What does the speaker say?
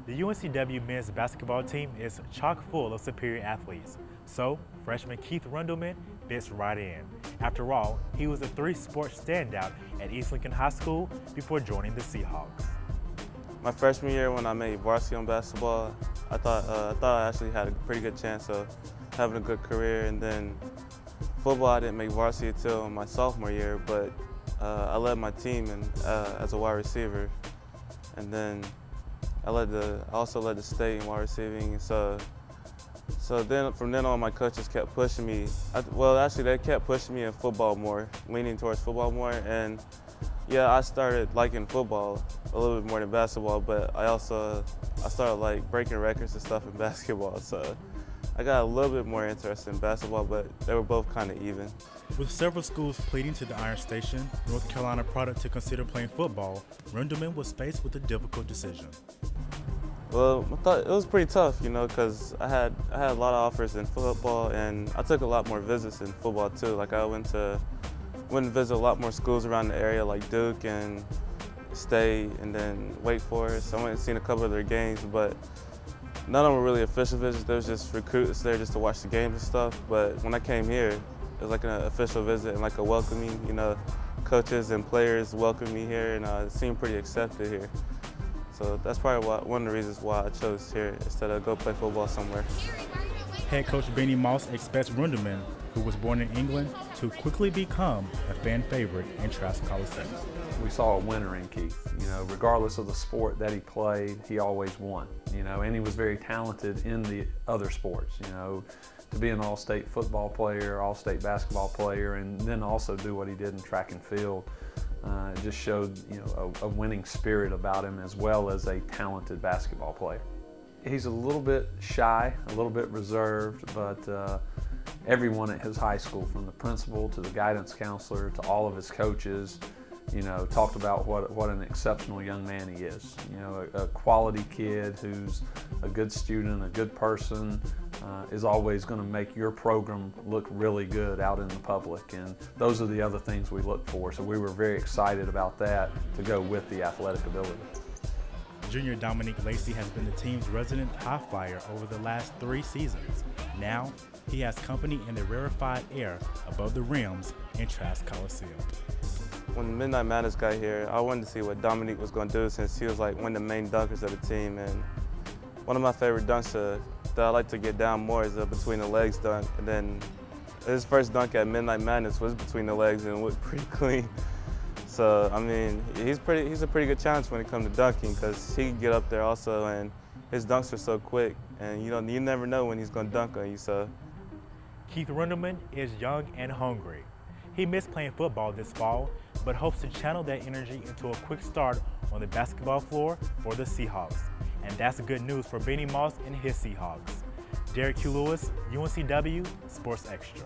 The UNCW men's basketball team is chock full of superior athletes, so freshman Keith Rendleman fits right in. After all, he was a three-sport standout at East Lincoln High School before joining the Seahawks. My freshman year when I made varsity on basketball, I thought I actually had a pretty good chance of having a good career, and then football I didn't make varsity until my sophomore year, but I led my team as a wide receiver, and then I also led the state in wide receiving. So then from then on, my coaches kept pushing me. They kept pushing me in football more, leaning towards football more. And yeah, I started liking football a little bit more than basketball, but I started like breaking records and stuff in basketball. So I got a little bit more interested in basketball, but they were both kind of even. With several schools pleading to the Iron Station, North Carolina product, to consider playing football, Rendleman was faced with a difficult decision. Well, I thought it was pretty tough, because I had a lot of offers in football, and I took a lot more visits in football too. Like I went and visit a lot more schools around the area, like Duke and State, and then Wake Forest. I went and seen a couple of their games, but none of them were really official visits. There was just recruits there just to watch the games and stuff. But when I came here, it was like an official visit and like a welcoming. Coaches and players welcomed me here, and it seemed pretty accepted here. So that's probably one of the reasons why I chose here instead of go play football somewhere. Head coach Benny Moss expects Rendleman, who was born in England, to quickly become a fan favorite in Trask Coliseum. We saw a winner in Keith. Regardless of the sport that he played, he always won. And he was very talented in the other sports. To be an all-state football player, all-state basketball player, and then also do what he did in track and field. It just showed, a winning spirit about him, as well as a talented basketball player. He's a little bit shy, a little bit reserved, but everyone at his high school, from the principal to the guidance counselor to all of his coaches, talked about what an exceptional young man he is. A quality kid who's a good student, a good person, is always going to make your program look really good out in the public. And those are the other things we look for. So we were very excited about that to go with the athletic ability. Junior Dominique Lacey has been the team's resident high flyer over the last 3 seasons. Now, he has company in the rarefied air above the rims in Trask Coliseum. When Midnight Madness got here, I wanted to see what Dominique was going to do, since he was like one of the main dunkers of the team. And one of my favorite dunks that I like to get down more is a between the legs dunk. And then his first dunk at Midnight Madness was between the legs and went pretty clean. So I mean, he's a pretty good challenge when it comes to dunking, because he can get up there also, and his dunks are so quick, and you never know when he's going to dunk on you. So Keith Rendleman is young and hungry. He missed playing football this fall, but hopes to channel that energy into a quick start on the basketball floor for the Seahawks. And that's good news for Benny Moss and his Seahawks. Derek Q. Lewis, UNCW Sports Extra.